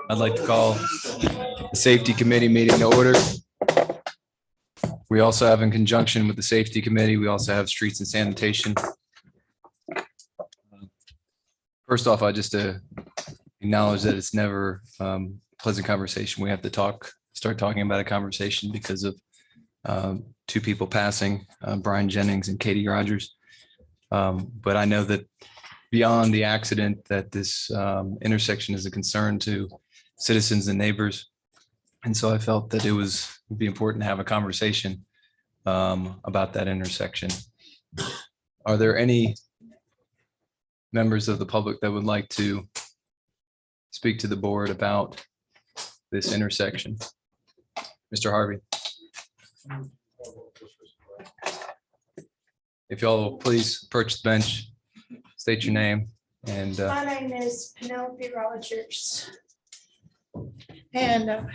I'd like to call the Safety Committee meeting to order. We also have, in conjunction with the Safety Committee, we also have Streets and Sanitation. First off, I just acknowledge that it's never a pleasant conversation. We have to start talking about a conversation because of two people passing, Brian Jennings and Katie Rogers. But I know that beyond the accident, that this intersection is a concern to citizens and neighbors. And so I felt that it would be important to have a conversation about that intersection. Are there any members of the public that would like to speak to the board about this intersection? Mr. Harvey. If y'all will please approach the bench, state your name and. My name is Penelope Rogers. And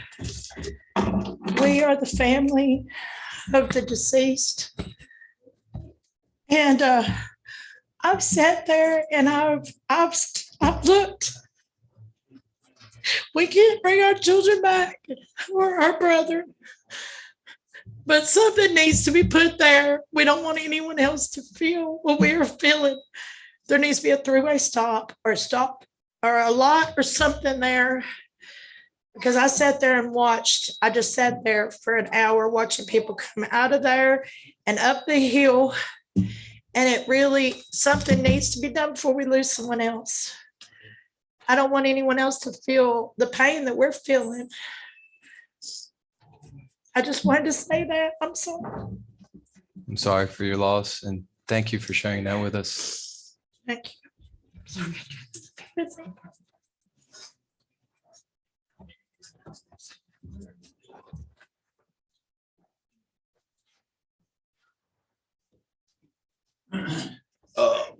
we are the family of the deceased. And I've sat there and I've looked. We can't bring our children back or our brother, but something needs to be put there. We don't want anyone else to feel what we are feeling. There needs to be a three-way stop or a lot or something there. Because I sat there and watched. I just sat there for an hour watching people come out of there and up the hill. And it really, something needs to be done before we lose someone else. I don't want anyone else to feel the pain that we're feeling. I just wanted to say that. I'm sorry. I'm sorry for your loss and thank you for sharing that with us. Thank you.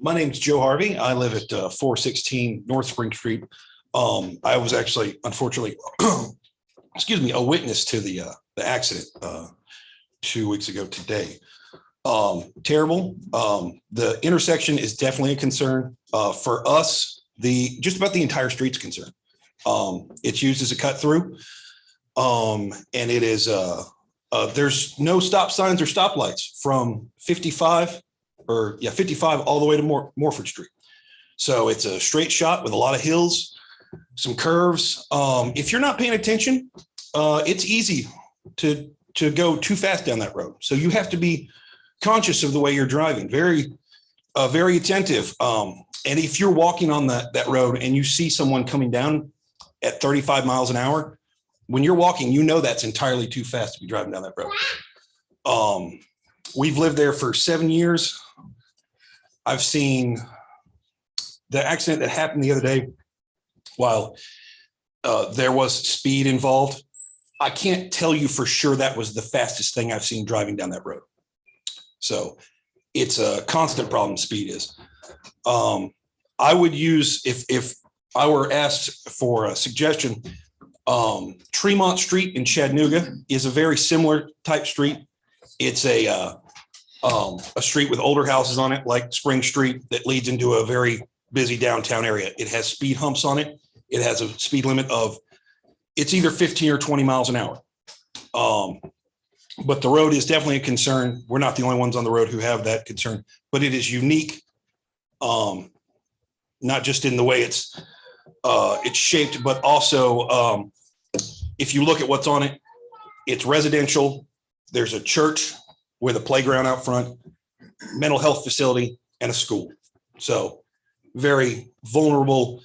My name's Joe Harvey. I live at 416 North Spring Street. I was actually, unfortunately, excuse me, a witness to the accident 2 weeks ago today. Terrible. The intersection is definitely a concern for us. Just about the entire street's concerned. It's used as a cut through, and it is. There's no stop signs or stoplights from 55 all the way to Morford Street. So it's a straight shot with a lot of hills, some curves. If you're not paying attention, it's easy to go too fast down that road. So you have to be conscious of the way you're driving, very attentive. And if you're walking on that road and you see someone coming down at 35 miles an hour, when you're walking, you know that's entirely too fast to be driving down that road. We've lived there for 7 years. I've seen the accident that happened the other day. While there was speed involved, I can't tell you for sure that was the fastest thing I've seen driving down that road. So it's a constant problem, speed is. I would use, if I were asked for a suggestion, Tremont Street in Chattanooga is a very similar type street. It's a street with older houses on it, like Spring Street, that leads into a very busy downtown area. It has speed humps on it. It has a speed limit of, it's either 15 or 20 miles an hour. But the road is definitely a concern. We're not the only ones on the road who have that concern, but it is unique. Not just in the way it's shaped, but also if you look at what's on it, it's residential. There's a church with a playground out front, mental health facility, and a school. So very vulnerable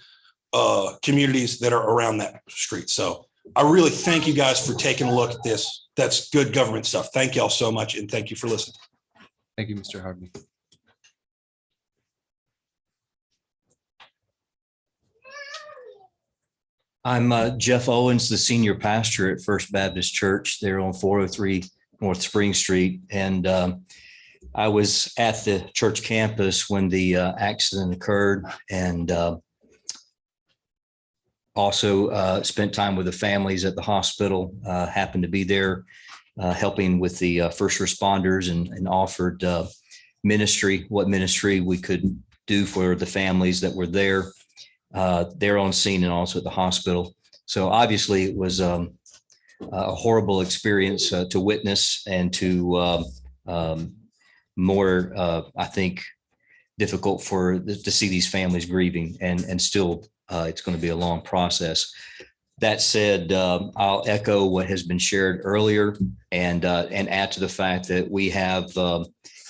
communities that are around that street. So I really thank you guys for taking a look at this. That's good government stuff. Thank y'all so much. And thank you for listening. Thank you, Mr. Harvey. I'm Jeff Owens, the senior pastor at First Baptist Church there on 403 North Spring Street. And I was at the church campus when the accident occurred, and also spent time with the families at the hospital, happened to be there helping with the first responders, and offered what ministry we could do for the families that were there on scene and also at the hospital. So obviously it was a horrible experience to witness and to more, I think, difficult to see these families grieving, and still it's going to be a long process. That said, I'll echo what has been shared earlier and add to the fact that we have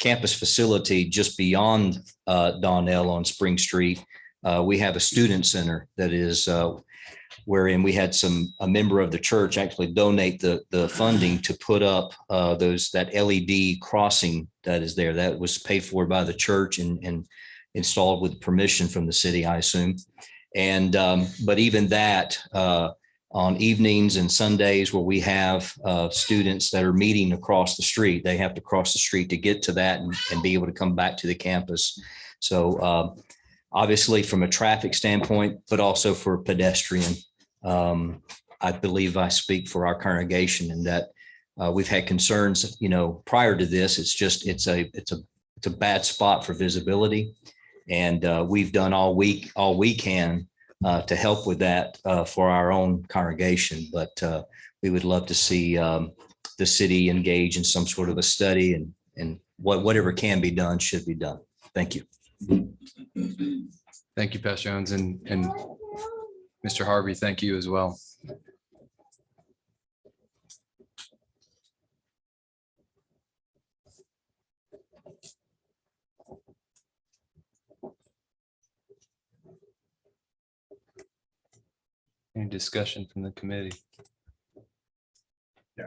campus facility just beyond Donnell on Spring Street. We have a student center that is wherein we had a member of the church actually donate the funding to put up that LED crossing that is there. That was paid for by the church and installed with permission from the city, I assume. And but even that on evenings and Sundays where we have students that are meeting across the street, they have to cross the street to get to that and be able to come back to the campus. So obviously from a traffic standpoint, but also for pedestrian. I believe I speak for our congregation in that we've had concerns, prior to this. It's a bad spot for visibility. And we've done all we can to help with that for our own congregation. But we would love to see the city engage in some sort of a study, and whatever can be done should be done. Thank you. Thank you, Pastor Jones, and Mr. Harvey, thank you as well. Any discussion from the committee? Yeah,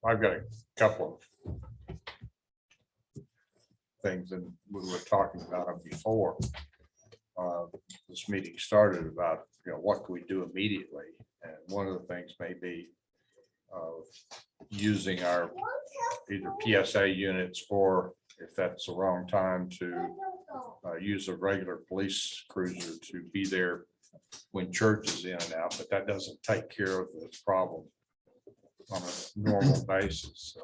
I've got a couple of things, and we were talking about them before this meeting started about, what can we do immediately? And one of the things may be using our either PSA units, or if that's the wrong time, to use a regular police cruiser to be there when church is in and out, but that doesn't take care of the problem on a normal basis.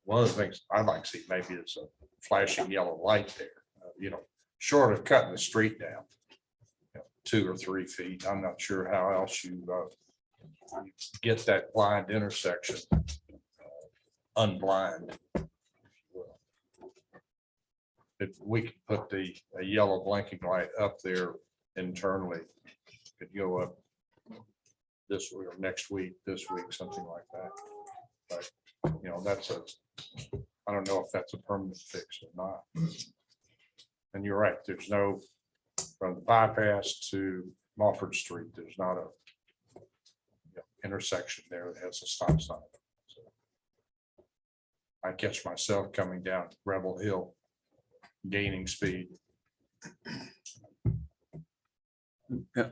One of the things I'd like to see maybe is a flashing yellow light there, short of cutting the street down 2 or 3 feet. I'm not sure how else you get that blind intersection unblind. If we could put a yellow blinking light up there internally, could go up this week or next week, this week, something like that. But that's I don't know if that's a permanent fix or not. And you're right, there's no, from the bypass to Mofford Street, there's not a intersection there that has a stop sign. So I catch myself coming down Rebel Hill, gaining speed.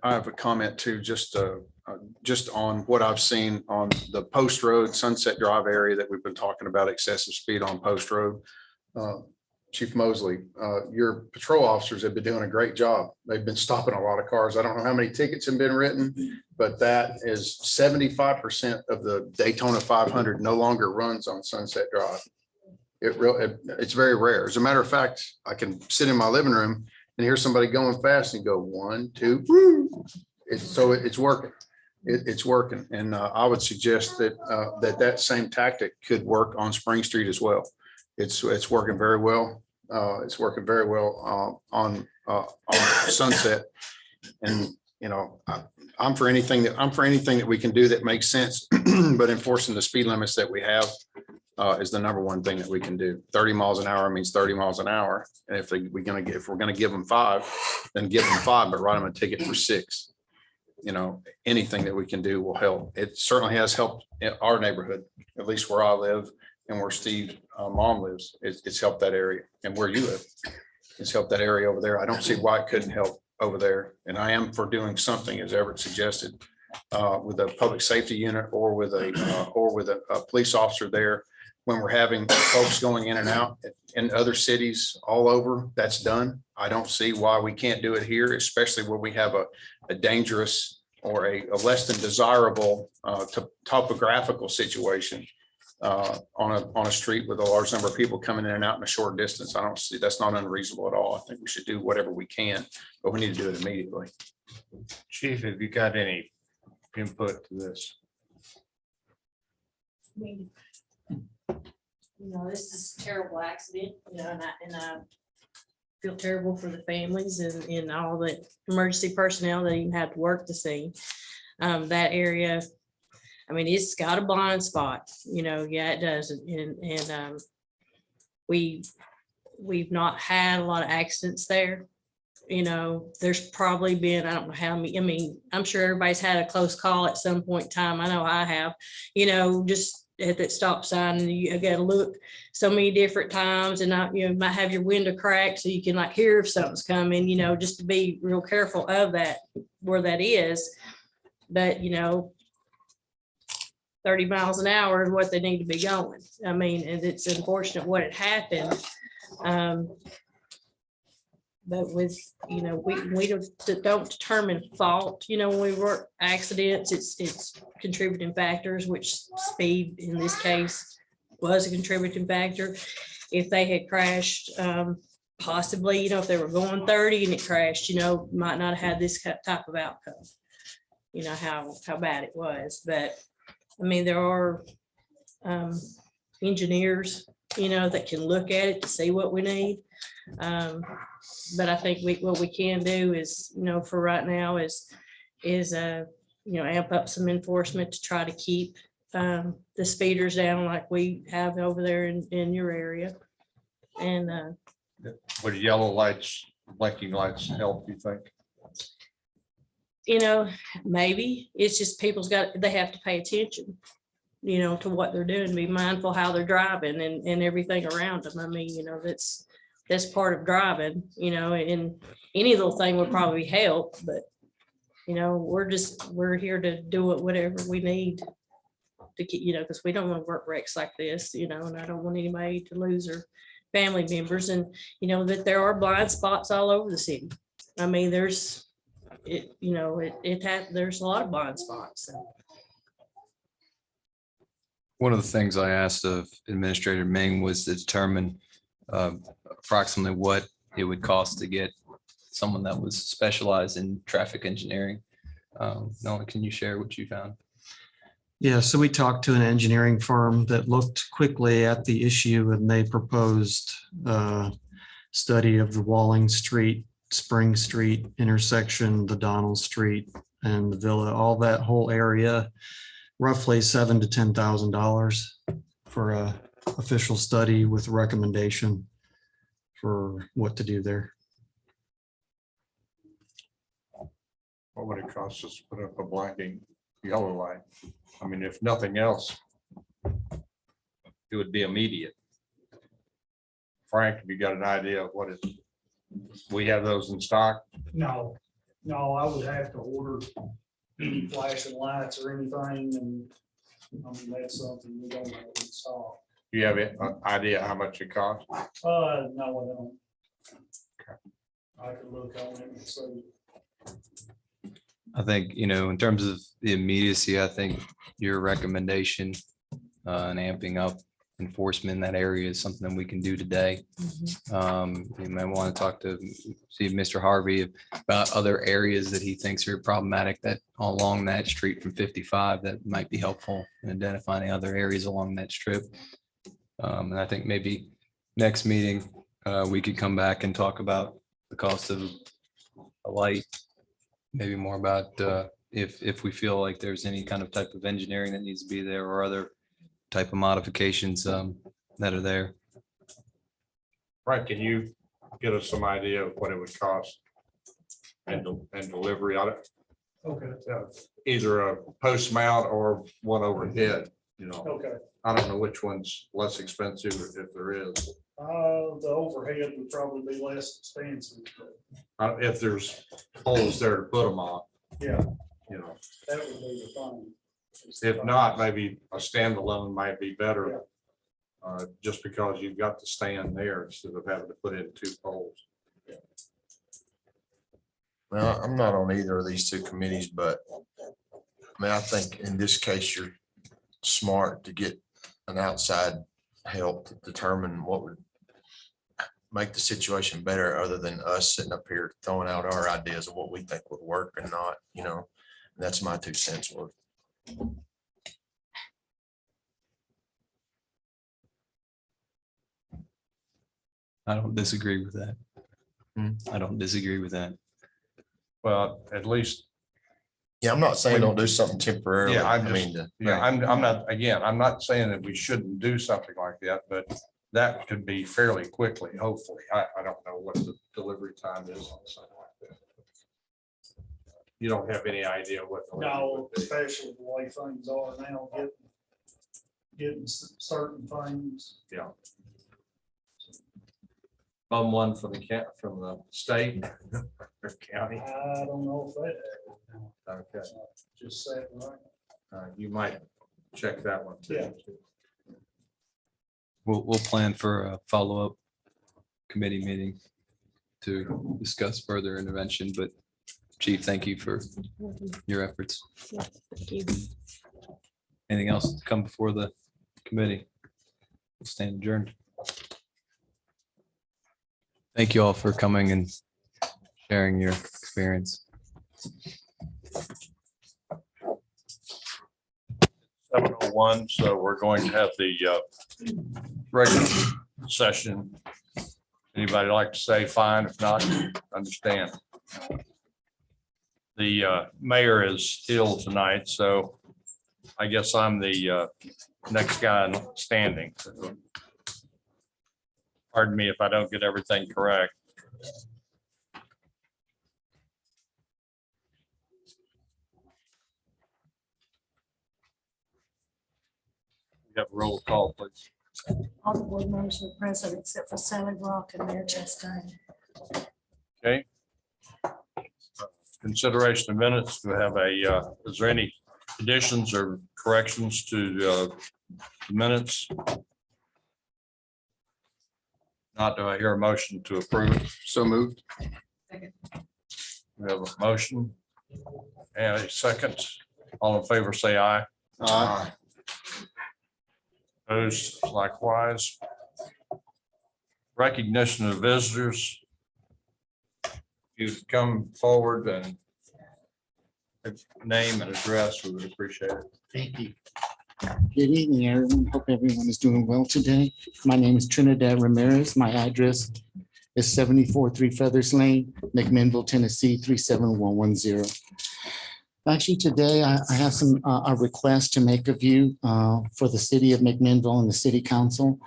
I have a comment too, just on what I've seen on the Post Road, Sunset Drive area that we've been talking about, excessive speed on Post Road. Chief Mosley, your patrol officers have been doing a great job. They've been stopping a lot of cars. I don't know how many tickets have been written, but that is 75% of the Daytona 500 no longer runs on Sunset Drive. It's very rare. As a matter of fact, I can sit in my living room and hear somebody going fast and go 1, 2, woo. It's working. It's working. And I would suggest that that same tactic could work on Spring Street as well. It's working very well. It's working very well on Sunset. And I'm for anything that we can do that makes sense, but enforcing the speed limits that we have is the number one thing that we can do. 30 miles an hour means 30 miles an hour. And if we're going to give them 5, then give them 5, but write them a ticket for 6. Anything that we can do will help. It certainly has helped in our neighborhood, at least where I live and where Steve's mom lives. It's helped that area, and where you live, it's helped that area over there. I don't see why it couldn't help over there. And I am for doing something, as Everett suggested, with a public safety unit or with a police officer there. When we're having folks going in and out in other cities all over, that's done. I don't see why we can't do it here, especially where we have a dangerous or a less than desirable topographical situation on a street with a large number of people coming in and out in a short distance. I don't see, that's not unreasonable at all. I think we should do whatever we can, but we need to do it immediately. Chief, have you got any input to this? I mean, this is a terrible accident, and I feel terrible for the families and all the emergency personnel that even had to work the scene. That area, I mean, it's got a blind spot, yeah, it does. And we've not had a lot of accidents there. There's probably been, I don't know how many, I mean, I'm sure everybody's had a close call at some point in time. I know I have, just at that stop sign, and you got to look so many different times, and might have your window cracked so you can like hear if something's coming, just to be real careful of that, where that is. But 30 miles an hour is what they need to be going. I mean, and it's unfortunate what had happened. But with, we don't determine fault, when we work accidents, it's contributing factors, which speed in this case was a contributing factor. If they had crashed, possibly, if they were going 30 and it crashed, might not have had this type of outcome. How bad it was. But I mean, there are engineers, that can look at it to see what we need. But I think what we can do is, for right now is amp up some enforcement to try to keep the speeders down like we have over there in your area. And Would yellow lights, blinking lights help, you think? maybe it's just they have to pay attention, to what they're doing, be mindful how they're driving and everything around them. I mean, that's part of driving, and any little thing would probably help, but we're here to do whatever we need to keep, because we don't want to work wrecks like this, and I don't want anybody to lose their family members, and that there are blind spots all over the city. I mean, there's a lot of blind spots. So. One of the things I asked of Administrator Ming was to determine approximately what it would cost to get someone that was specialized in traffic engineering. Nolan, can you share what you found? Yeah, so we talked to an engineering firm that looked quickly at the issue, and they proposed a study of the Walling Street, Spring Street intersection, the Donald Street and the Villa, all that whole area, roughly $7,000 to $10,000 for a official study with recommendation for what to do there. What would it cost us to put up a blinking yellow light? I mean, if nothing else, it would be immediate. Frank, have you got an idea of what we have those in stock? No, I would have to order any flashing lights or anything, and I mean, that's something we don't have in stock. Do you have an idea how much it costs? No, I don't. I could look on it and see. I think, in terms of the immediacy, I think your recommendation and amping up enforcement in that area is something that we can do today. You may want to talk to see Mr. Harvey about other areas that he thinks are problematic that along that street from 55 that might be helpful in identifying other areas along that strip. And I think maybe next meeting, we could come back and talk about the cost of a light, maybe more about if we feel like there's any kind of type of engineering that needs to be there or other type of modifications that are there. Frank, can you get us some idea of what it would cost and delivery on it? Okay, Either a post mount or one overhead, okay. I don't know which one's less expensive if there is. The overhead would probably be less expensive, but If there's holes there to put them on, yeah, that would be the thing. if not, maybe a standalone might be better. Just because you've got the stand there instead of having to put in two poles. Well, I'm not on either of these two committees, but I mean, I think in this case, you're smart to get an outside help to determine what would make the situation better other than us sitting up here throwing out our ideas of what we think would work and not, you know, that's my 2 cents worth. I don't disagree with that. I don't disagree with that. Well, at least, Yeah, I'm not saying don't do something temporarily. yeah, I mean, I'm not, again, I'm not saying that we shouldn't do something like that, but that could be fairly quickly, hopefully. I don't know what the delivery time is on something like that. You don't have any idea what. the delivery No, would be. especially the way things are now, getting certain things. Yeah. One from the state or county. I don't know if that, Okay. just said, right. You might check that one too. Yeah. We'll plan for a follow-up committee meeting to discuss further intervention, but Chief, thank you for your efforts. Thank you. Anything else to come before the committee? We'll stand adjourned. Thank you all for coming and sharing your experience. 7:01, so we're going to have the regular session. Anybody like to say fine? If not, understand. The mayor is ill tonight, so I guess I'm the next guy standing. Pardon me if I don't get everything correct. We have a roll call, please. All the board members were present except for Sally Brock and Mayor Chastain. Okay. Consideration of minutes. Do we have a, is there any additions or corrections to the minutes? Not, do I hear a motion to approve? So moved. We have a motion and a second. All in favor, say aye. Aye. Opposed likewise. Recognition of visitors. You come forward and name and address, we would appreciate it. Thank you. Good evening, everyone. Hope everyone is doing well today. My name is Trinidad Ramirez. My address is 74 Three Feathers Lane, McMinnville, Tennessee, 37110. Actually, today I have a request to make of you for the city of McMinnville and the city council.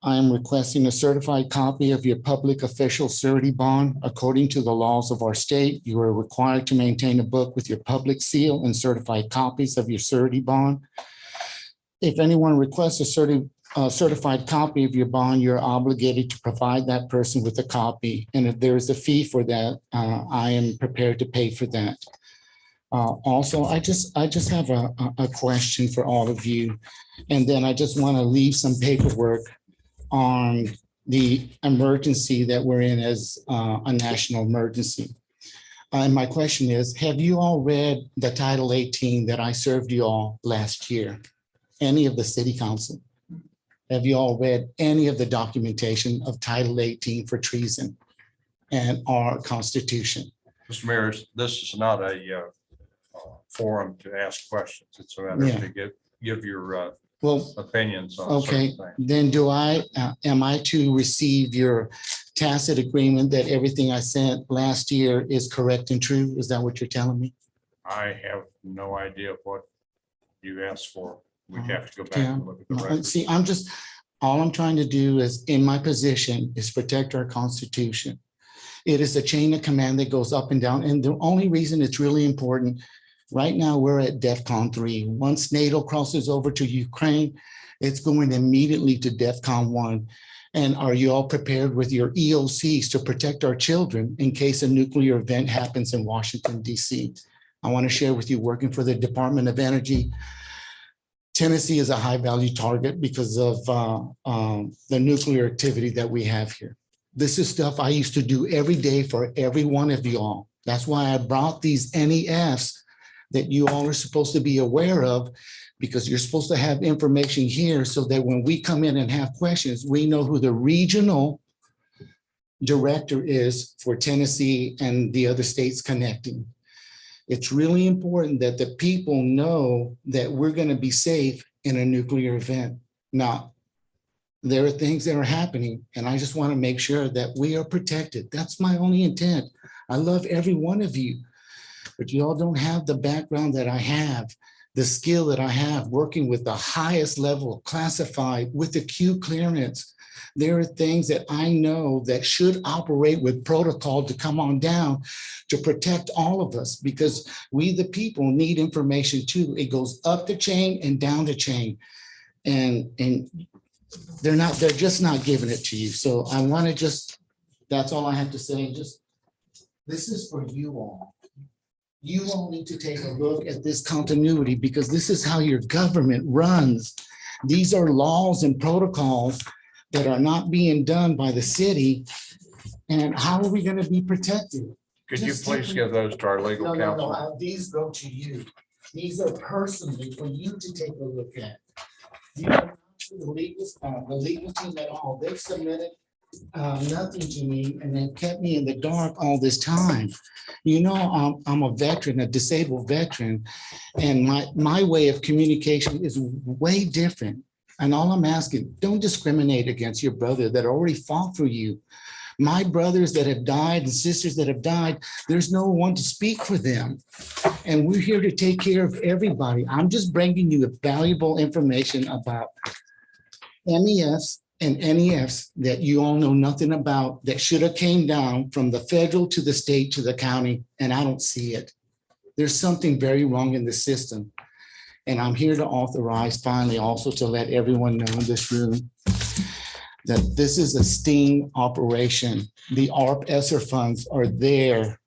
I am requesting a certified copy of your public official surety bond. According to the laws of our state, you are required to maintain a book with your public seal and certified copies of your surety bond. If anyone requests a certified copy of your bond, you're obligated to provide that person with a copy. And if there is a fee for that, I am prepared to pay for that. Also, I just have a question for all of you. And then I just want to leave some paperwork on the emergency that we're in as a national emergency. And my question is, have you all read the Title 18 that I served you all last year? Any of the city council? Have you all read any of the documentation of Title 18 for treason and our Constitution? Mr. Mayor, this is not a forum to ask questions. It's a matter to give your opinions on Okay, certain things. then am I to receive your tacit agreement that everything I sent last year is correct and true? Is that what you're telling me? I have no idea what you asked for. We have to go back Yeah. and look at the No, record. see, all I'm trying to do is, in my position, is protect our Constitution. It is a chain of command that goes up and down. And the only reason it's really important, right now, we're at DEFCON 3. Once NATO crosses over to Ukraine, it's going immediately to DEFCON 1. And are you all prepared with your EOCs to protect our children in case a nuclear event happens in Washington, D.C.? I want to share with you, working for the Department of Energy, Tennessee is a high value target because of the nuclear activity that we have here. This is stuff I used to do every day for every one of you all. That's why I brought these NEFs that you all are supposed to be aware of, because you're supposed to have information here so that when we come in and have questions, we know who the regional director is for Tennessee and the other states connecting. It's really important that the people know that we're going to be safe in a nuclear event. Now, there are things that are happening, and I just want to make sure that we are protected. That's my only intent. I love every one of you, but you all don't have the background that I have, the skill that I have working with the highest level classified with the Q clearance. There are things that I know that should operate with protocol to come on down to protect all of us, because we, the people, need information too. It goes up the chain and down the chain. And they're just not giving it to you. So I want to just, that's all I have to say. Just, this is for you all. You all need to take a look at this continuity, because this is how your government runs. These are laws and protocols that are not being done by the city. And how are we going to be protected? Could you Just please simply- give those to our legal No, counsel? these go to you. These are personally for you to take a look at. You don't to the legal team at all. They've submitted nothing to me, and they've kept me in the dark all this time. You know, I'm a veteran, a disabled veteran, and my way of communication is way different. And all I'm asking, don't discriminate against your brother that already fought for you. My brothers that have died and sisters that have died, there's no one to speak for them. And we're here to take care of everybody. I'm just bringing you valuable information about MEFs and NEFs that you all know nothing about, that should have came down from the federal to the state to the county, and I don't see it. There's something very wrong in the system. And I'm here to authorize finally also to let everyone know in this room that this is a sting operation. The ARP ESSER funds are there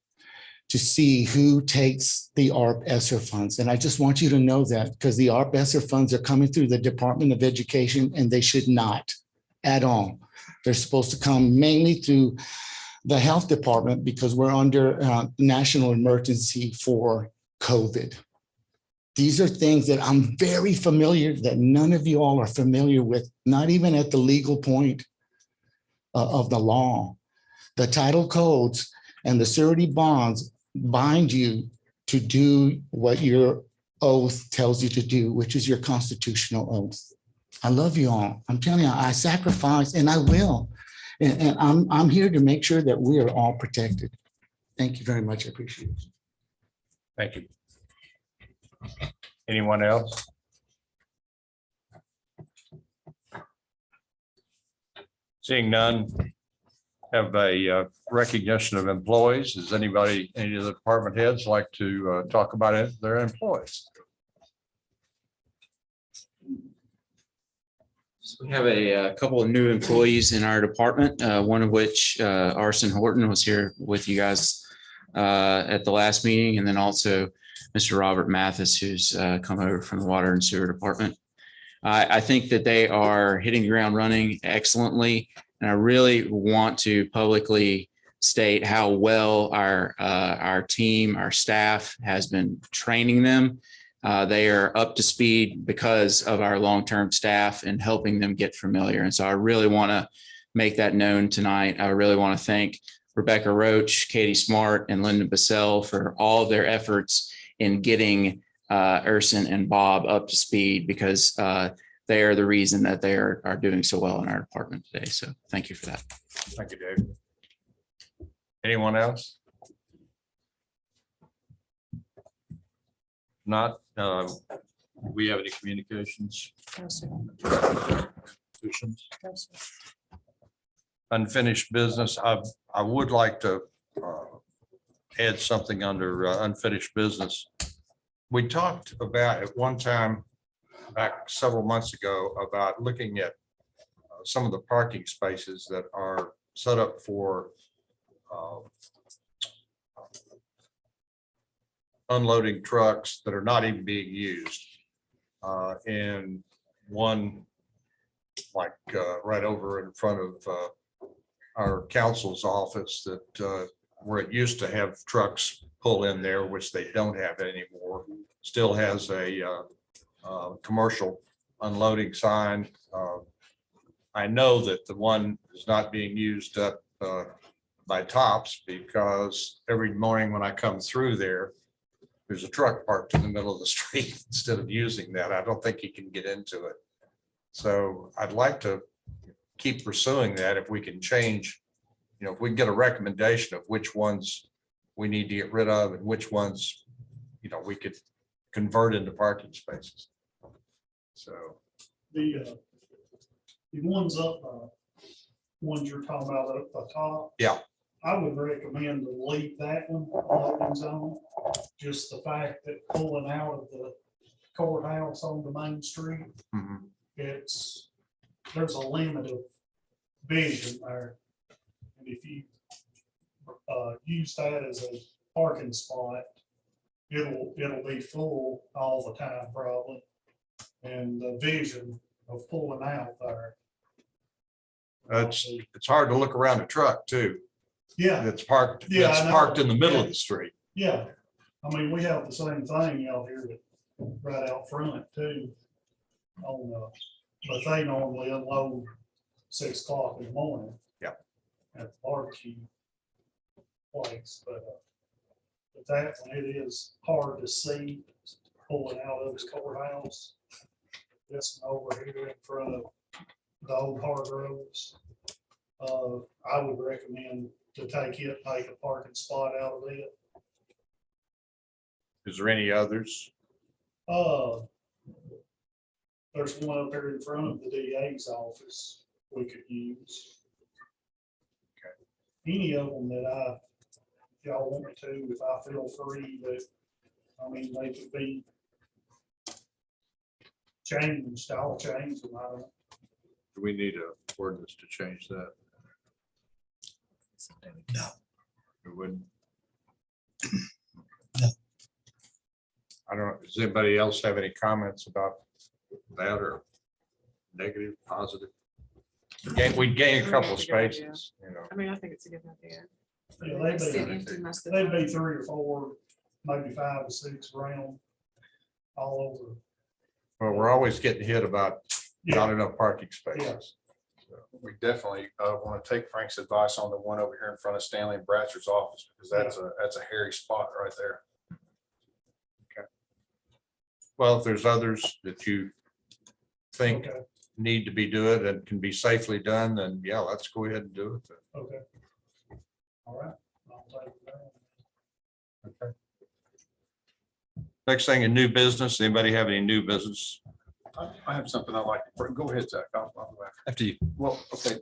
to see who takes the ARP ESSER funds. And I just want you to know that, because the ARP ESSER funds are coming through the Department of Education, and they should not at all. They're supposed to come mainly through the health department, because we're under national emergency for COVID. These are things that I'm very familiar, that none of you all are familiar with, not even at the legal point of the law. The title codes and the surety bonds bind you to do what your oath tells you to do, which is your constitutional oath. I love you all. I'm telling you, I sacrifice, and I will. And I'm here to make sure that we are all protected. Thank you very much. I appreciate it. Thank you. Anyone else? Seeing none, have a recognition of employees. Does anybody, any of the department heads like to talk about it, their employees? We have a couple of new employees in our department, one of which Arson Horton was here with you guys at the last meeting, and then also Mr. Robert Mathis, who's come over from the Water and Sewer Department. I think that they are hitting the ground running excellently, and I really want to publicly state how well our team, our staff has been training them. They are up to speed because of our long-term staff and helping them get familiar. And so I really want to make that known tonight. I really want to thank Rebecca Roach, Katie Smart, and Linda Bassell for all of their efforts in getting Urson and Bob up to speed, because they are the reason that they are doing so well in our department today. So thank you for that. Thank you, Dave. Anyone else? Not, we have any communications? Unfinished business. I would like to add something under unfinished business. We talked about at one time back several months ago about looking at some of the parking spaces that are set up for unloading trucks that are not even being used. And one like right over in front of our council's office, that where it used to have trucks pull in there, which they don't have anymore, still has a commercial unloading sign. I know that the one is not being used up by Tops, because every morning when I come through there's a truck parked in the middle of the street instead of using that. I don't think he can get into it. So I'd like to keep pursuing that if we can change, if we can get a recommendation of which ones we need to get rid of and which ones, we could convert into parking spaces. So, The ones up, ones you're talking about up the top. yeah, I would recommend to leave that one, loading zone. Just the fact that pulling out of the courthouse on the main street, mhm. there's a limit of vision there. And if you use that as a parking spot, it'll be full all the time probably. And the vision of pulling out there. It's hard to look around a truck too. Yeah, That's parked, Yeah, that's I know. parked in the middle of Yeah. the street. yeah. I mean, we have the same thing out here, right out front too. But they normally unload 6 o'clock in the morning. Yeah. At the barbecue place, but that one, it is hard to see pulling out of this courthouse. This one over here in front of the old hard roads. I would recommend to take it, make a parking spot out of it. Is there any others? There's one up there in front of the DA's office we could use. Any of them that if y'all want me to, if I feel free, but I mean, they could be changed, I'll change them. I don't. Do we need a ordinance to change that? No. We wouldn't. No. I don't know. Does anybody else have any comments about that or negative, positive? We gained a couple of spaces, I mean, I think it's a good idea. Yeah, Sit they'd empty most be, of the they'd be time. 3 or 4, maybe 5 or 6 around all over. Well, we're always getting hit about not enough parking spaces. We definitely want to take Frank's advice on the one over here in front of Stanley and Bratcher's office, because that's a hairy spot right there. Well, if there's others that you think Okay, need to be doing and can be safely done, then yeah, let's go ahead and do it then. okay. All right. I'll take it down. Okay. Next thing in new business, anybody have any new business? I have something I'd like to bring. Go ahead, Zach. I'll go back. After you. Well, okay.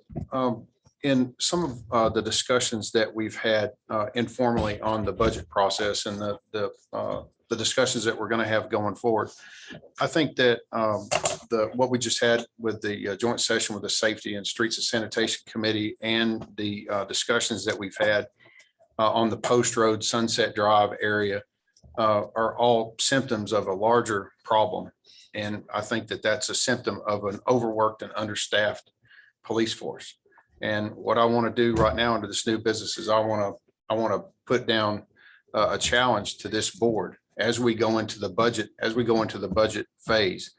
In some of the discussions that we've had informally on the budget process and the discussions that we're going to have going forward, I think that what we just had with the joint session with the Safety and Streets and Sanitation Committee and the discussions that we've had on the Post Road Sunset Drive area are all symptoms of a larger problem. And I think that that's a symptom of an overworked and understaffed police force. And what I want to do right now under this new business is I want to put down a challenge to this board as we go into the budget phase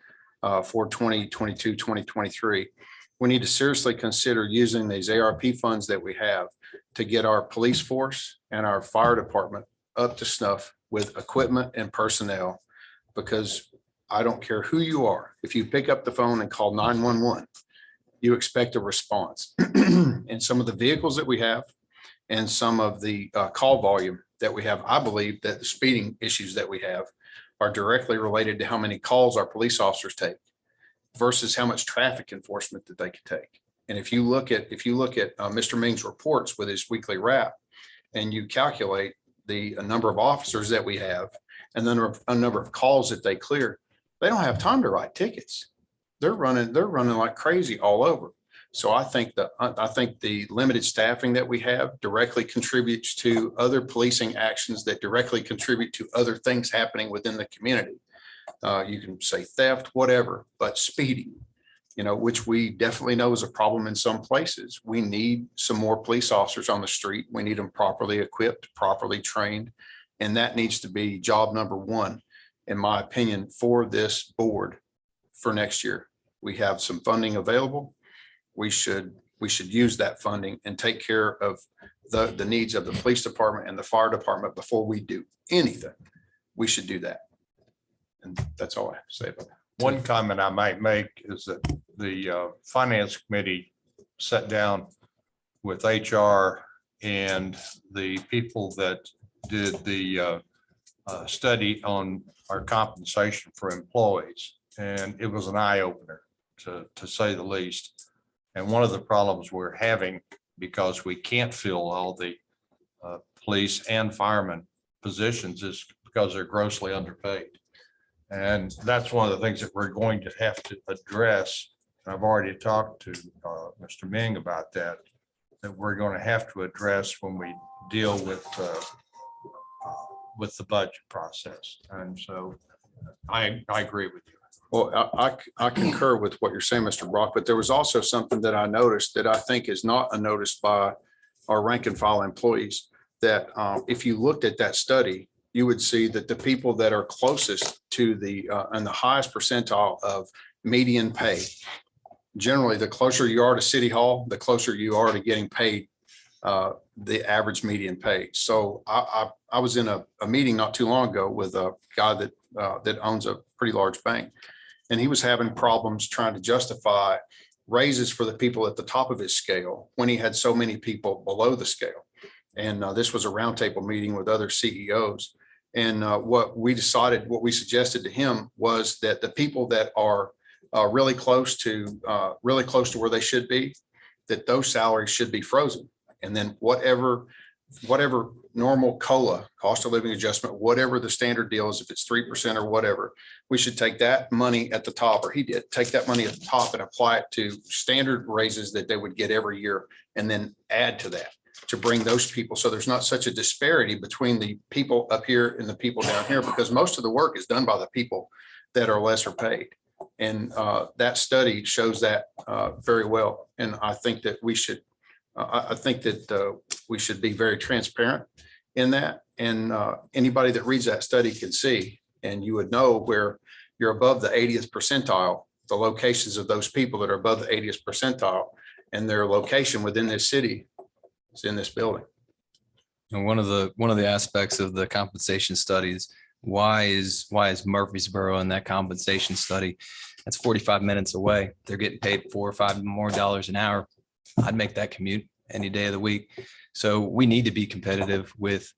for 2022, 2023. We need to seriously consider using these ARP funds that we have to get our police force and our fire department up to snuff with equipment and personnel, because I don't care who you are. If you pick up the phone and call 911, you expect a response. And some of the vehicles that we have and some of the call volume that we have, I believe that the speeding issues that we have are directly related to how many calls our police officers take versus how much traffic enforcement that they can take. And if you look at Mr. Ming's reports with his weekly wrap, and you calculate the number of officers that we have and then a number of calls that they clear, they don't have time to write tickets. They're running like crazy all over. So I think the limited staffing that we have directly contributes to other policing actions that directly contribute to other things happening within the community. You can say theft, whatever, but speeding, which we definitely know is a problem in some places. We need some more police officers on the street. We need them properly equipped, properly trained. And that needs to be job number one, in my opinion, for this board for next year. We have some funding available. We should use that funding and take care of the needs of the police department and the fire department before we do anything. We should do that. And that's all I have to say about that. One comment I might make is that the finance committee sat down with HR and the people that did the study on our compensation for employees. And it was an eye opener, to say the least. And one of the problems we're having, because we can't fill all the police and firemen positions, is because they're grossly underpaid. And that's one of the things that we're going to have to address. I've already talked to Mr. Ming about that we're going to have to address when we deal with the budget process. And so I agree with you. Well, I concur with what you're saying, Mr. Brock, but there was also something that I noticed that I think is not unnoticed by our rank and file employees, that if you looked at that study, you would see that the people that are closest to the and the highest percentile of median pay, generally, the closer you are to City Hall, the closer you are to getting paid the average median pay. So I was in a meeting not too long ago with a guy that owns a pretty large bank, and he was having problems trying to justify raises for the people at the top of his scale when he had so many people below the scale. And this was a roundtable meeting with other CEOs. And what we suggested to him was that the people that are really close to where they should be, that those salaries should be frozen. And then whatever normal COLA, cost of living adjustment, whatever the standard deal is, if it's 3% or whatever, we should take that money at the top, or he did take that money at the top and apply it to standard raises that they would get every year, and then add to that to bring those people. So there's not such a disparity between the people up here and the people down here, because most of the work is done by the people that are lesser paid. And that study shows that very well. And I think that we should be very transparent in that. And anybody that reads that study can see, and you would know where you're above the 80th percentile, the locations of those people that are above the 80th percentile, and their location within this city is in this building. And one of the aspects of the compensation studies, why is Murfreesboro in that compensation study? That's 45 minutes away. They're getting paid $4 or $5 more an hour. I'd make that commute any day of the week. So we need to be competitive with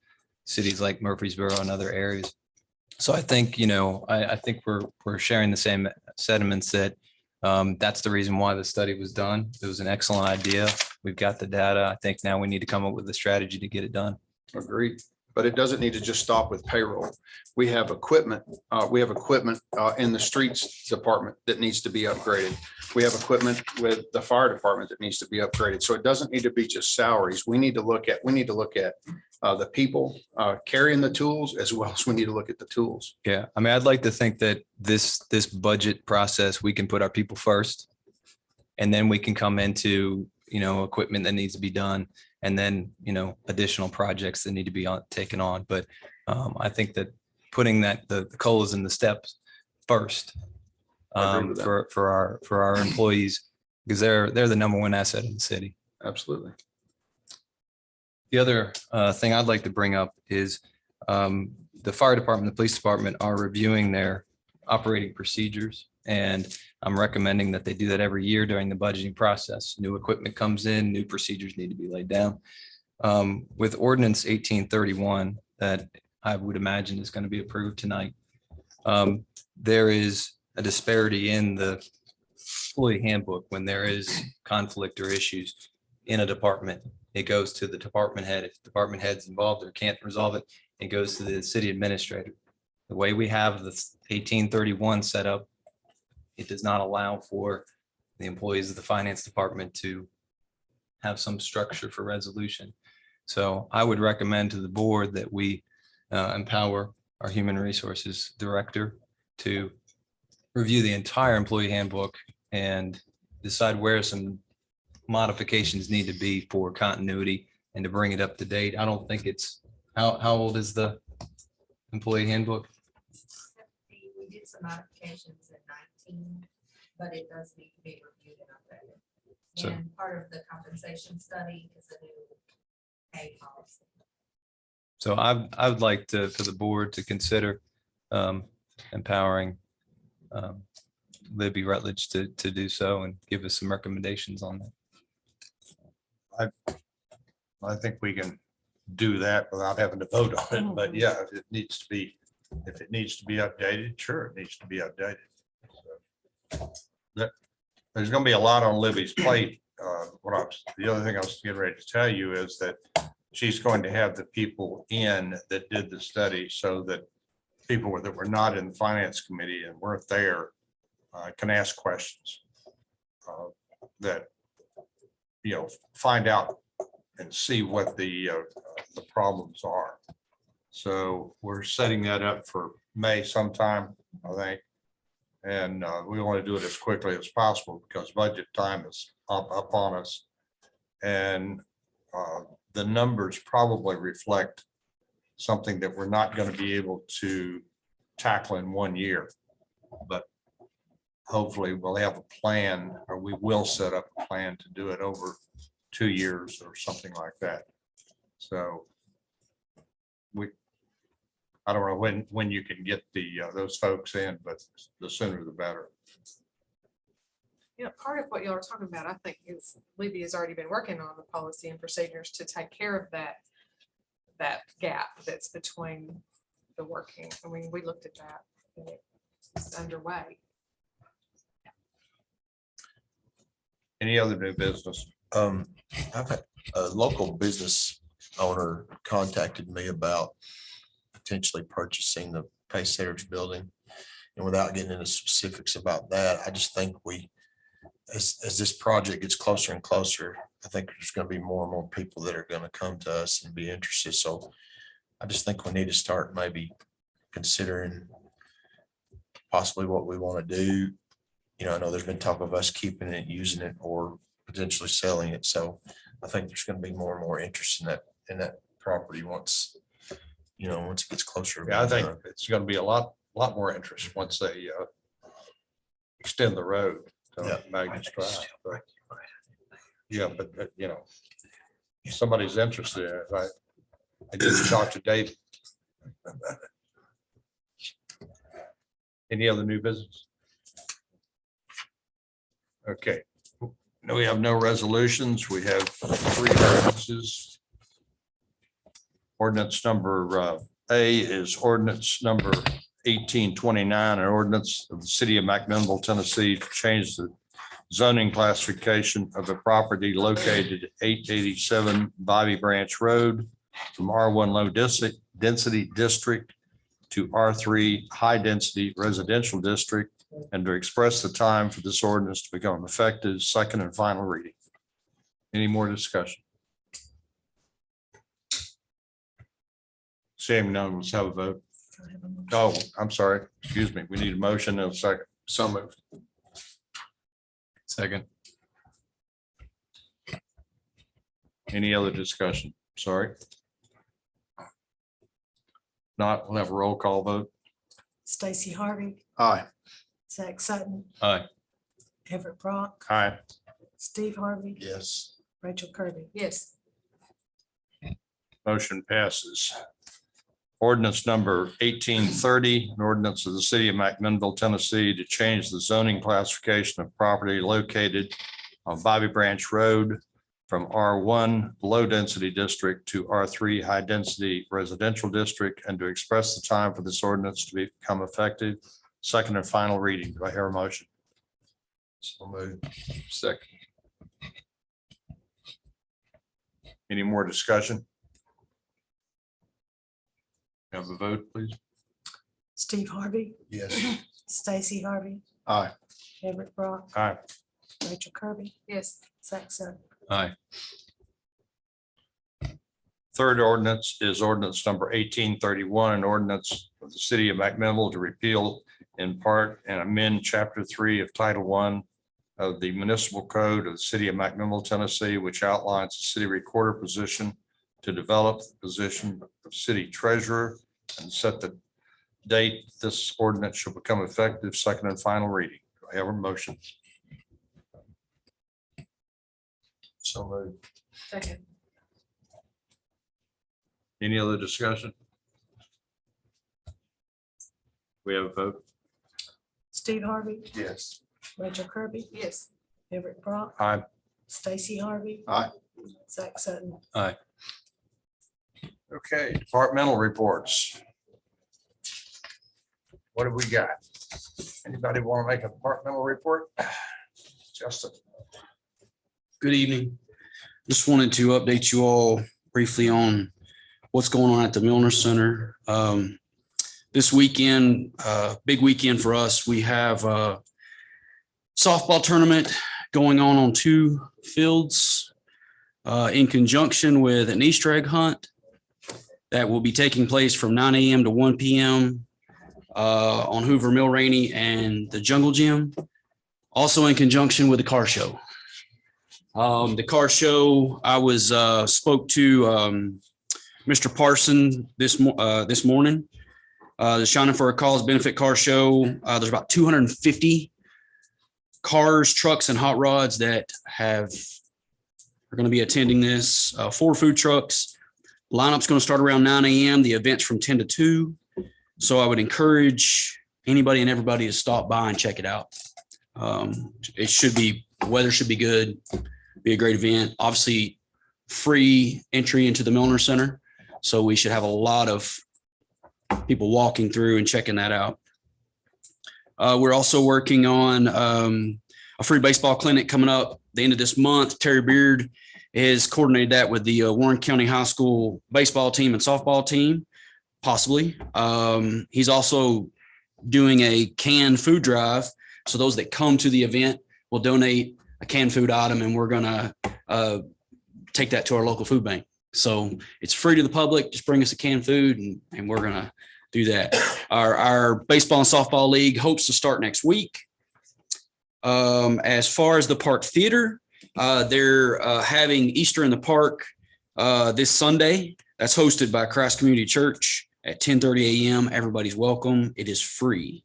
cities like Murfreesboro and other areas. So I think, I think we're sharing the same sentiments that that's the reason why the study was done. It was an excellent idea. We've got the data. I think now we need to come up with a strategy to get it done. Agreed. But it doesn't need to just stop with payroll. We have equipment. In the streets department that needs to be upgraded. We have equipment with the fire department that needs to be upgraded. So it doesn't need to be just salaries. We need to look at the people carrying the tools, as well as we need to look at the tools. Yeah. I mean, I'd like to think that this budget process, we can put our people first, and then we can come into, equipment that needs to be done, and then, additional projects that need to be taken on. But I think that putting the COLAs and the steps first for our employees, because they're the number one asset in the city. Absolutely. The other thing I'd like to bring up is the fire department, the police department are reviewing their operating procedures. And I'm recommending that they do that every year during the budgeting process. New equipment comes in, new procedures need to be laid down. With ordinance 1831 that I would imagine is going to be approved tonight, there is a disparity in the employee handbook. When there is conflict or issues in a department, it goes to the department head. If the department head's involved or can't resolve it, it goes to the city administrator. The way we have the 1831 set up, it does not allow for the employees of the finance department to have some structure for resolution. So I would recommend to the board that we empower our human resources director to review the entire employee handbook and decide where some modifications need to be for continuity and to bring it up to date. I don't think it's, how old is the employee handbook? We did some modifications in 19, but it does need to be reviewed and updated. So- And part of the compensation study is a new pay policy. So I would like to, for the board to consider empowering Libby Rutledge to do so and give us some recommendations on that. I think we can do that without having to vote on it, but yeah, if it needs to be updated, sure, it needs to be updated. So, there's gonna be a lot on Libby's plate. The other thing I was getting ready to tell you is that she's going to have the people in that did the study so that people that were not in the finance committee and weren't there can ask questions that, find out and see what the problems are. So we're setting that up for May sometime, I think. And we want to do it as quickly as possible because budget time is upon us. And the numbers probably reflect something that we're not going to be able to tackle in 1 year. But hopefully we'll have a plan, or we will set up a plan to do it over 2 years or something like that. So I don't know when you can get those folks in, but the sooner the better. You know, part of what y'all are talking about, I think, is Libby has already been working on the policy and procedures to take care of that gap that's between the working. I mean, we looked at that. And it's underway. Any other new business? I've had a local business owner contacted me about potentially purchasing the Pacesetters building. And without getting into specifics about that, I just think as this project gets closer and closer, I think there's going to be more and more people that are going to come to us and be interested. So I just think we need to start maybe considering possibly what we want to do. I know there's been talk of us keeping it, using it, or potentially selling it. So I think there's going to be more and more interest in that property once it gets closer. Yeah, I think it's going to be a lot more interest once they extend the road to Magnus Drive. But, yeah, but if somebody's interested in it, I just talked to David. Any other new business? Okay. No, we have no resolutions. We have 3 ordinances. Ordinance number A is ordinance number 1829, an ordinance of the city of McMinnville, Tennessee, to change the zoning classification of a property located at 887 Bobby Branch Road from R1 low density district to R3 high density residential district, and to express the time for this ordinance to become effective. Second and final reading. Any more discussion? Seeing none, let's have a vote. Oh, I'm sorry. Excuse me. We need a motion and a second. So moved. Second. Any other discussion? Sorry. Not, we'll have a roll call vote. Stacy Harvey, Aye. Zach Sutton, Aye. Everett Brock, Aye. Steve Harvey, Yes. Rachel Kirby. Yes. Motion passes. Ordinance number 1830, an ordinance of the city of McMinnville, Tennessee, to change the zoning classification of property located on Bobby Branch Road from R1 low density district to R3 high density residential district, and to express the time for this ordinance to become effective. Second and final reading. Do I hear a motion? So moved. Second. Any more discussion? Have a vote, please. Steve Harvey, Yes. Stacy Harvey, Aye. Everett Brock, Aye. Rachel Kirby, Yes. Zach Sutton. Aye. Third ordinance is ordinance number 1831, an ordinance of the city of McMinnville to repeal in part and amend chapter 3 of title I of the municipal code of the city of McMinnville, Tennessee, which outlines the city recorder position, to develop the position of city treasurer, and set the date this ordinance shall become effective. Second and final reading. Do I have a motion? So moved. Second. Any other discussion? We have a vote? Steve Harvey, Yes. Rachel Kirby, Yes. Everett Brock, Aye. Stacy Harvey. Aye. Zach Sutton. Aye. Okay, departmental reports. What have we got? Anybody want to make a departmental report? Justin? Good evening. Just wanted to update you all briefly on what's going on at the Milner Center. This weekend, big weekend for us. We have a softball tournament going on 2 fields in conjunction with an Easter egg hunt that will be taking place from 9 a.m. to 1 p.m. On Hoover Mill Rainey and the Jungle Gym, also in conjunction with the car show. The car show, I was spoke to Mr. Parson this morning. The Shining for a Cause benefit car show. There's about 250 cars, trucks, and hot rods that are going to be attending this. 4 food trucks. Lineup's going to start around 9 a.m. The event's from 10 to 2. So I would encourage anybody and everybody to stop by and check it out. Weather should be good, be a great event. Obviously, free entry into the Milner Center. So we should have a lot of people walking through and checking that out. We're also working on a free baseball clinic coming up the end of this month. Terry Beard has coordinated that with the Warren County High School baseball team and softball team, possibly. He's also doing a canned food drive. So those that come to the event will donate a canned food item, and we're going to take that to our local food bank. So it's free to the public. Just bring us a canned food, and we're going to do that. Our baseball and softball league hopes to start next week. As far as the park theater, they're having Easter in the Park this Sunday. That's hosted by Christ Community Church at 10:30 a.m. Everybody's welcome. It is free.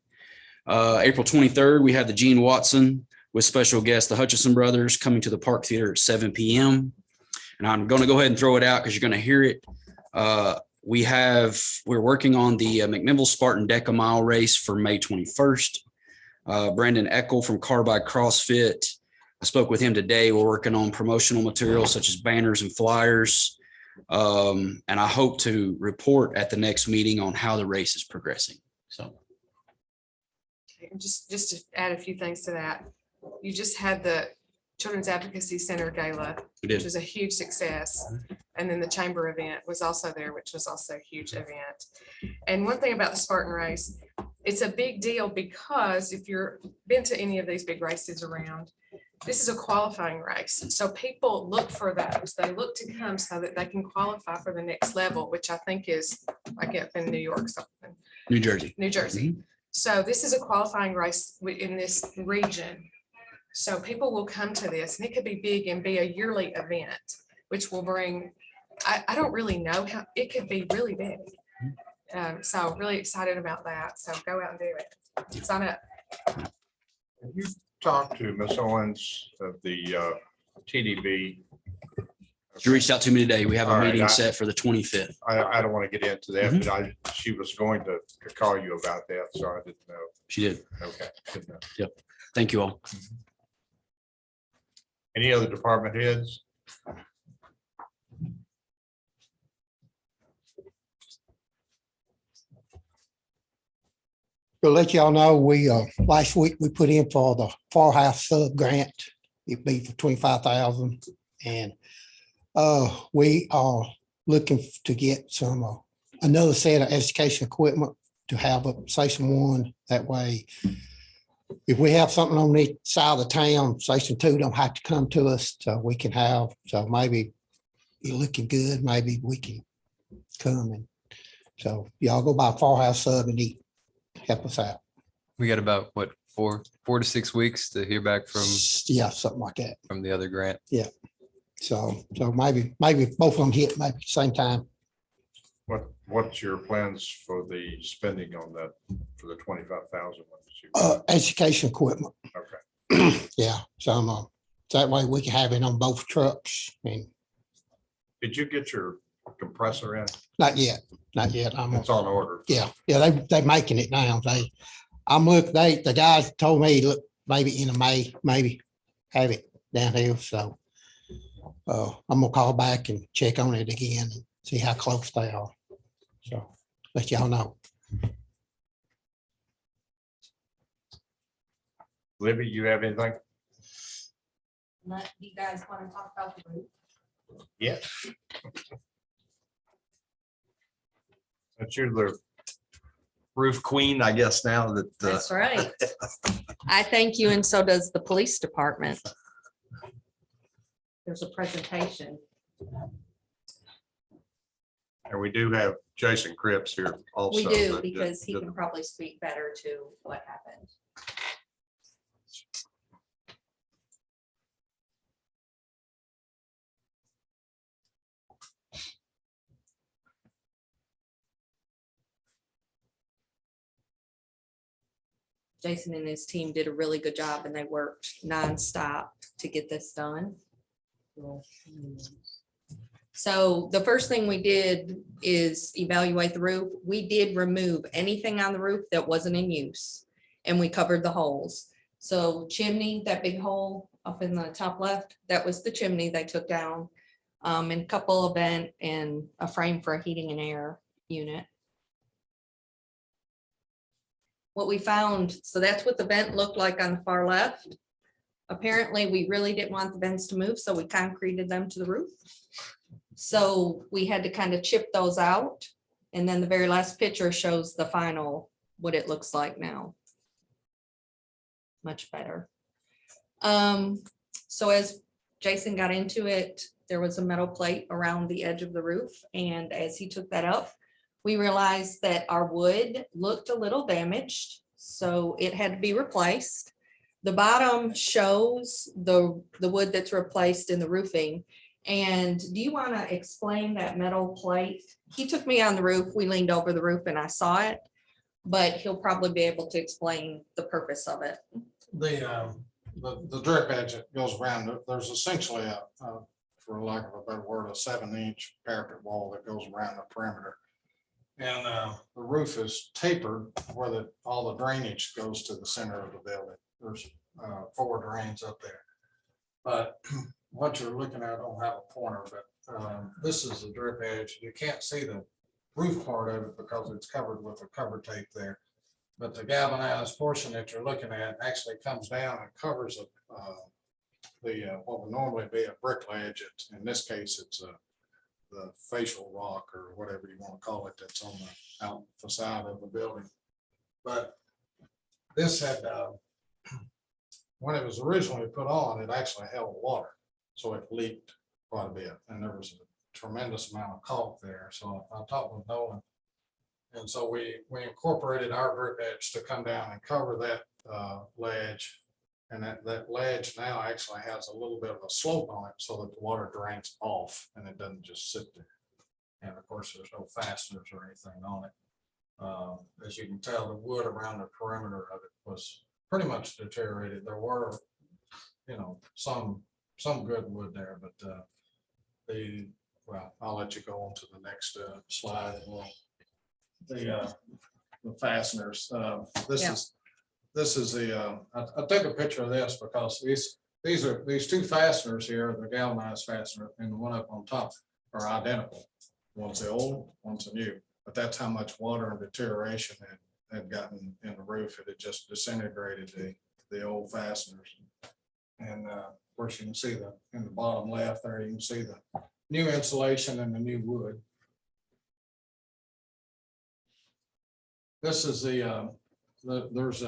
April 23rd, we have the Gene Watson with special guests, the Hutchison brothers, coming to the Park Theater at 7 p.m. And I'm going to go ahead and throw it out because you're going to hear it. We're working on the McMinnville Spartan Deca Mile race for May 21st. Brandon Eckel from Carbide CrossFit. I spoke with him today. We're working on promotional materials such as banners and flyers. And I hope to report at the next meeting on how the race is progressing. So. And just to add a few things to that, you just had the Children's Advocacy Center Gala, which was a huge success. And then the chamber event was also there, which was also a huge event. And one thing about the Spartan race, it's a big deal because if you've been to any of these big races around, this is a qualifying race. So people look for those. They look to come so that they can qualify for the next level, which I think is like up in New York, something. New Jersey. Mm-hmm. So this is a qualifying race in this region. So people will come to this, and it could be big and be a yearly event, which will bring, I don't really know how, it could be really big. So really excited about that. So go out and do it. Sign up. Have you talked to Ms. Owens of the TDB? She reached out to me today. We have a All right, meeting set for the 25th. I don't want to get into that, but she was going to call you about that, so I didn't know. She did. Okay. Good enough. Yep. Thank you all. Any other department heads? To let y'all know, we last week we put in for the Firehouse sub grant. It'd be for 25,000, and we are looking to get some another set of education equipment to have up Station 1. That way, if we have something on the side of the town, Station 2 don't have to come to us, so we can have. So maybe you're looking good. Maybe we can come, and so y'all go by Firehouse sub and eat. Help us out. We got about what, 4 to 6 weeks to hear back from something like that from the other grant. Yeah. So maybe both of them hit maybe at the same time. What's your plans for the spending on that for the 25,000? Education equipment. Okay. Yeah. So that way we can have it on both trucks. And did you get your compressor in? Not yet, not yet. It's on order. Yeah, they making it now. The guys told me, look, maybe in May, maybe have it down here, so. I'm gonna call back and check on it again and see how close they are. So, let y'all know. Libby, you have anything? You guys want to talk about the roof? Yes. That's you're the Roof queen, I guess now that. That's right. I thank you, and so does the police department. There's a presentation. And we do have Jason Cripps here also. We do, but because he can probably speak better to what happened. Jason and his team did a really good job, and they worked nonstop to get this done. So the first thing we did is evaluate the roof. We did remove anything on the roof that wasn't in use, and we covered the holes. So chimney, that big hole up in the top left, that was the chimney they took down. And a couple of vent and a frame for a heating and air unit. What we found, so that's what the vent looked like on the far left. Apparently, we really didn't want the vents to move, so we concreted them to the roof. So we had to kind of chip those out. And then the very last picture shows the final, what it looks like now. Much better. So as Jason got into it, there was a metal plate around the edge of the roof. And as he took that up, we realized that our wood looked a little damaged, so it had to be replaced. The bottom shows the wood that's replaced in the roofing. And do you want to explain that metal plate? He took me on the roof. We leaned over the roof and I saw it, but he'll probably be able to explain the purpose of it. The drip edge that goes around, there's essentially for lack of a better word, a 7-inch parapet wall that goes around the perimeter. And the roof is tapered where all the drainage goes to the center of the building. There's 4 drains up there. But what you're looking at, I don't have a pointer, but this is the drip edge. You can't see the roof part of it because it's covered with a cover tape there. But the galvanized portion that you're looking at actually comes down and covers what would normally be a brick ledge. In this case, it's the facial rock or whatever you want to call it that's on the out facade of the building. But this had, when it was originally put on, it actually held water. So it leaked quite a bit. And there was a tremendous amount of caulk there. So I talked with Nolan. And so we incorporated our drip edge to come down and cover that ledge. And that ledge now actually has a little bit of a slope on it so that the water drains off and it doesn't just sit there. And of course, there's no fasteners or anything on it. As you can tell, the wood around the perimeter of it was pretty much deteriorated. There were, some good wood there, but well, I'll let you go on to the next slide. The fasteners. This is the, I took a picture of this because these 2 fasteners here, the galvanized fastener and the one up on top are identical. One's the old, one's the new, but that's how much water and deterioration had gotten in the roof. It had just disintegrated the old fasteners. And of course, you can see in the bottom left there, you can see the new insulation and the new wood. This is there's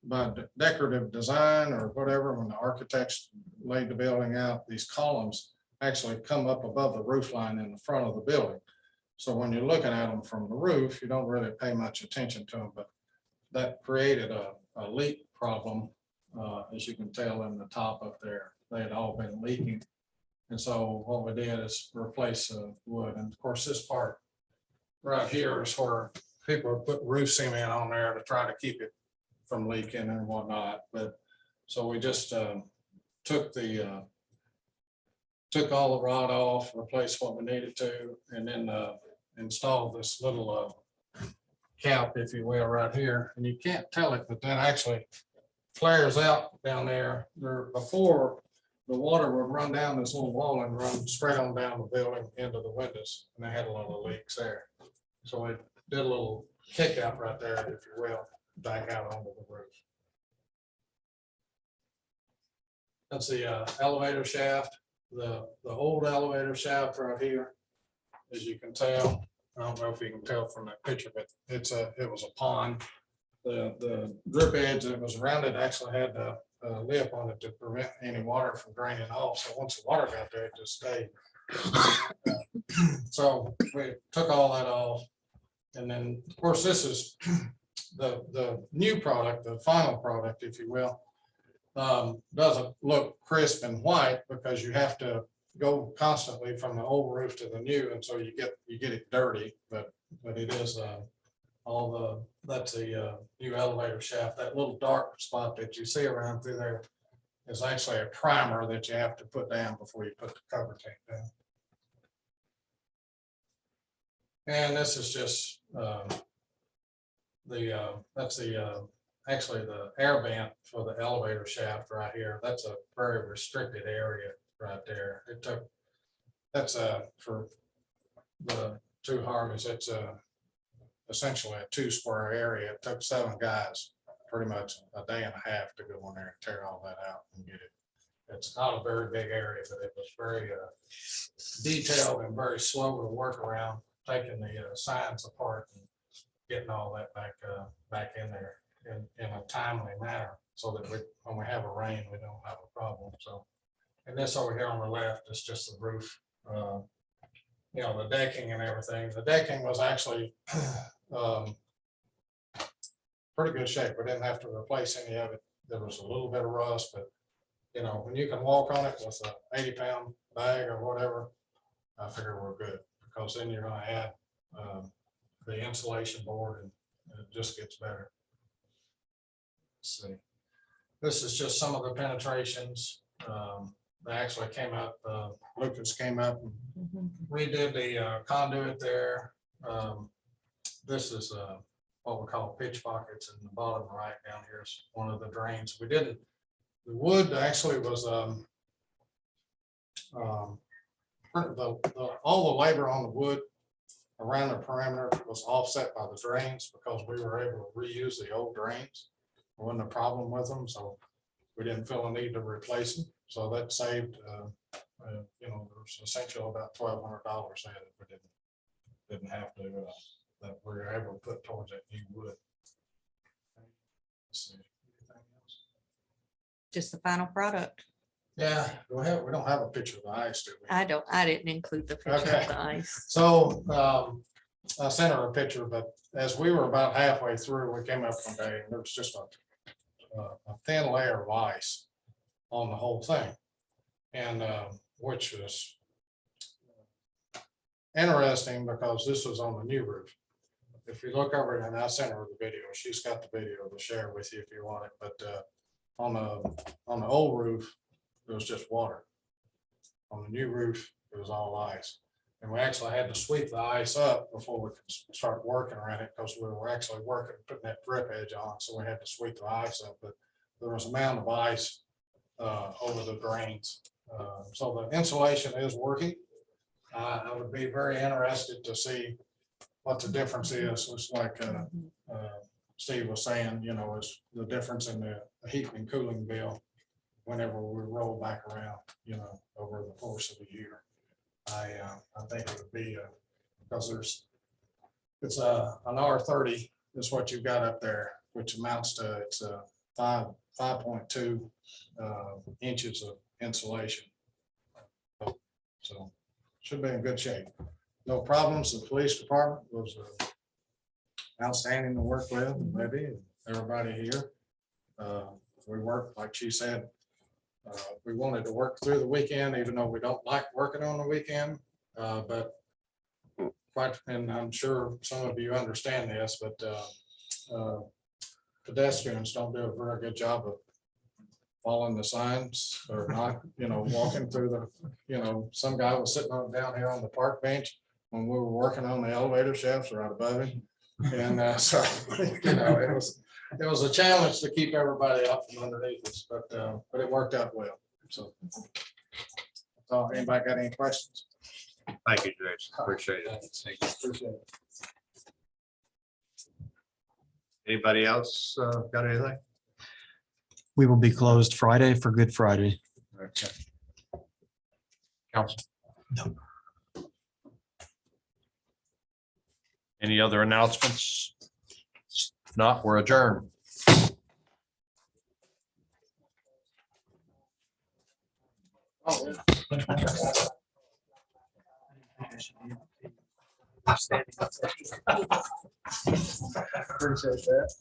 by decorative design or whatever, when the architects laid the building out, these columns actually come up above the roof line in the front of the building. So when you're looking at them from the roof, you don't really pay much attention to them, but that created a leak problem, as you can tell in the top up there. They had all been leaking. And so what we did is replace wood. And of course, this part right here is where people would put roof cement on there to try to keep it from leaking and whatnot. But so we just took the took all the rod off, replaced what we needed to, and then installed this little cap, if you will, right here. And you can't tell it, but that actually flares out down there. Before, the water would run down this little wall and run straight on down the building into the windows, and they had a lot of leaks there. So it did a little kick out right there, if you will, back out onto the roof. That's the elevator shaft, the old elevator shaft right here. As you can tell, I don't know if you can tell from that picture, but it was a pond. The drip edge that was around it actually had a lip on it to prevent any water from draining off. So once the water got there, it just stayed. So we took all that off. And then, of course, this is the new product, the final product, if you will. Doesn't look crisp and white because you have to go constantly from the old roof to the new, and so you get it dirty. But it is that's the new elevator shaft. That little dark spot that you see around through there is actually a primer that you have to put down before you put the cover tape down. And this is just actually the air vent for the elevator shaft right here. That's a very restricted area right there. That's for the two Harveys, it's essentially a 2 square area. It took 7 guys pretty much a day and a half to go in there and tear all that out and get it. It's not a very big area, but it was very detailed and very slow to work around, taking the signs apart and getting all that back in there in a timely manner, so that when we have a rain, we don't have a problem. So, and this over here on the left is just the roof, the decking and everything. The decking was actually pretty good shape. We didn't have to replace any of it. There was a little bit of rust, but when you can walk on it with a 80-pound bag or whatever, I figure we're good, because then you're going to add the insulation board and it just gets better. Let's see. This is just some of the penetrations. They actually came up, Lucas came up and redid the conduit there. This is what we call pitch pockets in the bottom right down here is one of the drains. The wood actually was all the labor on the wood around the perimeter was offset by the drains, because we were able to reuse the old drains. There wasn't a problem with them, so we didn't feel a need to replace them. So that saved, there was essentially about $1,200 there that we didn't have to, that we were able to put towards that new wood. Let's see, anything else? Just the final product. Yeah, we don't have a picture of the ice, do we? I didn't include the picture Okay. of the ice. So I sent her a picture, but as we were about halfway through, we came up one day and there was just a thin layer of ice on the whole thing. And which was interesting, because this was on the new roof. If you look over it, and I sent her the video, she's got the video to share with you if you want it, but on the old roof, it was just water. On the new roof, it was all ice. And we actually had to sweep the ice up before we could start working around it, because we were actually putting that drip edge on. So we had to sweep the ice up, but there was a mound of ice over the drains. So the insulation is working. I would be very interested to see what the difference is. It's like Steve was saying, is the difference in the heating and cooling bill whenever we roll back around, over the course of the year. I think it would be because it's an R30 is what you've got up there, which amounts to it's 5.2 inches of insulation. So should be in good shape. No problems. The police department was outstanding to work with, and Libby and everybody here. We worked, like she said, we wanted to work through the weekend, even though we don't like working on the weekend. But and I'm sure some of you understand this, but pedestrians don't do a very good job of following the signs or not, walking through some guy was sitting down here on the park bench when we were working on the elevator shafts right above him. And so, it was a challenge to keep everybody out from underneath us, but it worked out well. So. Anybody got any questions? Thank you, Jason. Appreciate it. Appreciate it. Anybody else got anything? We will be closed Friday for Good Friday. Okay. Council? No. Any other announcements? If not, we're adjourned. Appreciate that.